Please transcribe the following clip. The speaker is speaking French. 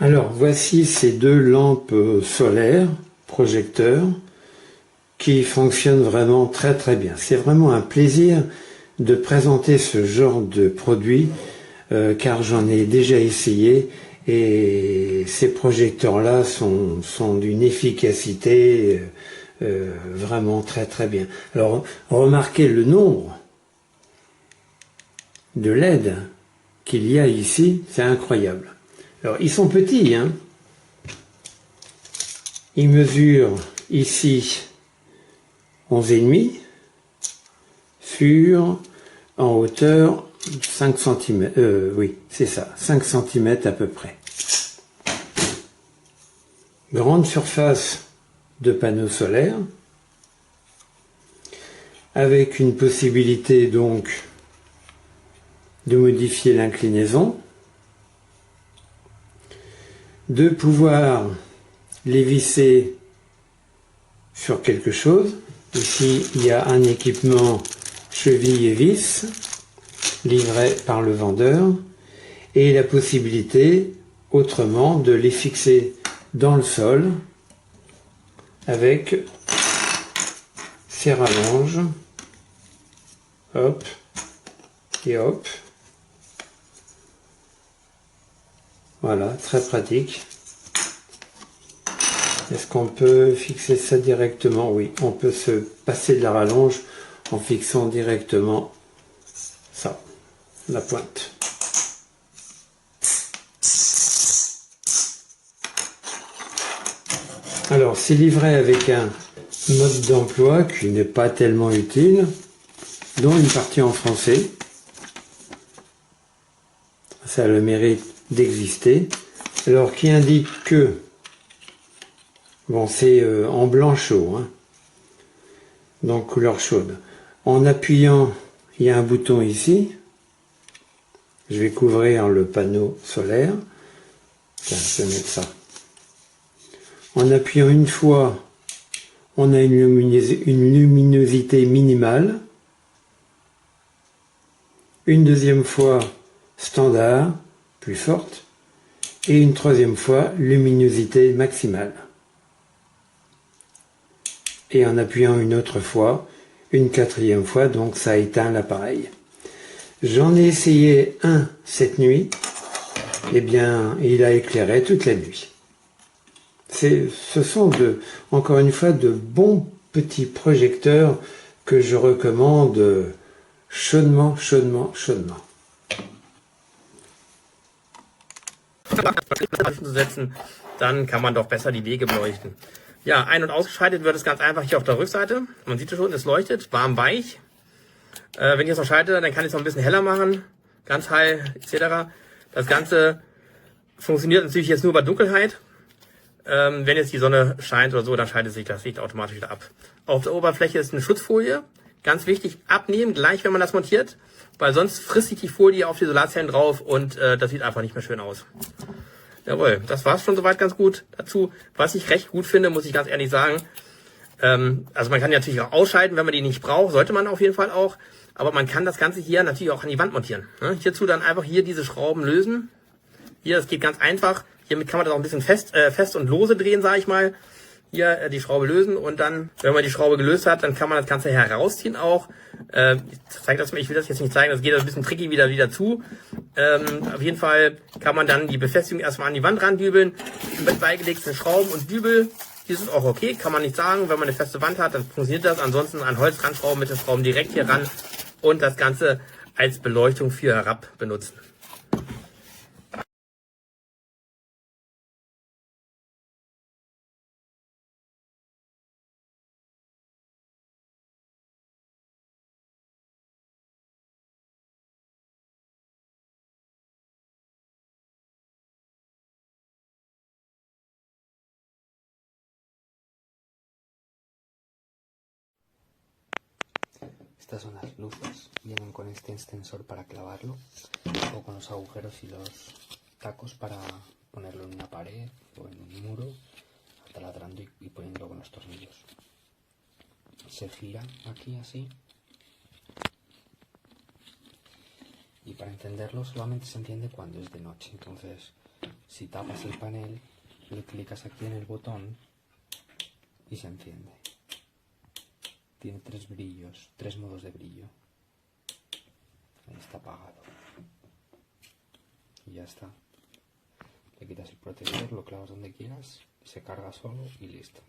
Alors voici ces deux lampes solaires, projecteurs, qui fonctionnent vraiment très très bien. C'est vraiment un plaisir de présenter ce genre de produit car j'en ai déjà essayé et ces projecteurs-là sont d'une efficacité vraiment très très bien. Alors remarquez le nombre de LED qu'il y a ici, c'est incroyable. Alors ils sont petits, hein. Ils mesurent ici 11,5 sur en hauteur 5 cm. Oui, c'est ça, 5 cm à peu près. Grande surface de panneaux solaires avec une possibilité donc de modifier l'inclinaison, de pouvoir les visser sur quelque chose. Ici, il y a un équipement cheville et vis livré par le vendeur et la possibilité autrement de les fixer dans le sol avec ces rallonges, hop et hop. Voilà, très pratique. Est-ce qu'on peut fixer ça directement? Oui, on peut se passer de la rallonge en fixant directement ça, la pointe. Alors, c'est livré avec un mode d'emploi qui n'est pas tellement utile, dont une partie en français. Ça a le mérite d'exister. Alors, qui indique que, bon, c'est en blanc chaud, hein, donc couleur chaude. En appuyant, il y a un bouton ici. Je vais couvrir le panneau solaire. Tiens, je vais mettre ça. En appuyant une fois, on a une luminosité minimale. Une deuxième fois, standard, plus forte. Et une troisième fois, luminosité maximale. Et en appuyant une autre fois, une quatrième fois, donc ça éteint l'appareil. J'en ai essayé un cette nuit. Eh bien, il a éclairé toute la nuit. Ce sont encore une fois de bons petits projecteurs que je recommande chaudement, chaudement, chaudement. Setzen, dann kann man doch besser die Wege beleuchten. Ja, ein- und ausgeschaltet wird es ganz einfach hier auf der Rückseite. Man sieht es schon, es leuchtet, warm, weich. Wenn ich jetzt noch schalte, dann kann ich es noch ein bisschen heller machen, ganz hell etc. Das Ganze funktioniert natürlich jetzt nur bei Dunkelheit. Wenn jetzt die Sonne scheint oder so, dann schaltet sich das Licht automatisch wieder ab. Auf der Oberfläche ist eine Schutzfolie. Ganz wichtig, abnehmen, gleich wenn man das montiert, weil sonst frisst sich die Folie auf die Solarzellen drauf und das sieht einfach nicht mehr schön aus. Jawohl, das war's schon soweit ganz gut dazu. Was ich recht gut finde, muss ich ganz ehrlich sagen, also man kann die natürlich auch ausschalten, wenn man die nicht braucht, sollte man auf jeden Fall auch, aber man kann das Ganze hier natürlich auch an die Wand montieren. Ne? Hierzu dann einfach hier diese Schrauben lösen. Hier, das geht ganz einfach. Hiermit kann man das auch ein bisschen fest und lose drehen, sage ich mal. Hier die Schraube lösen und dann, wenn man die Schraube gelöst hat, dann kann man das Ganze herausziehen auch. Ich zeige das mal, ich will das jetzt nicht zeigen, das geht ein bisschen tricky wieder zu. Auf jeden Fall kann man dann die Befestigung erstmal an die Wand randübeln, mit beigelegten Schrauben und Dübel. Die sind auch okay, kann man nicht sagen. Wenn man eine feste Wand hat, dann funktioniert das. Ansonsten an Holz ranschrauben mit den Schrauben direkt hier ran und das Ganze als Beleuchtung für herab benutzen. Estas son las luces, vienen con este extensor para clavarlo o con los agujeros y los tacos para ponerlo en una pared o en un muro, taladrando y poniéndolo con los tornillos. Se gira aquí así y para encenderlo solamente se enciende cuando es de noche, entonces Si tapas el panel, le clicas aquí en el botón y se enciende. Tiene 3 brillos, 3 modos de brillo. Ahí está apagado. Y ya está. Le quitas el protector, lo clavas donde quieras, se carga solo y listo.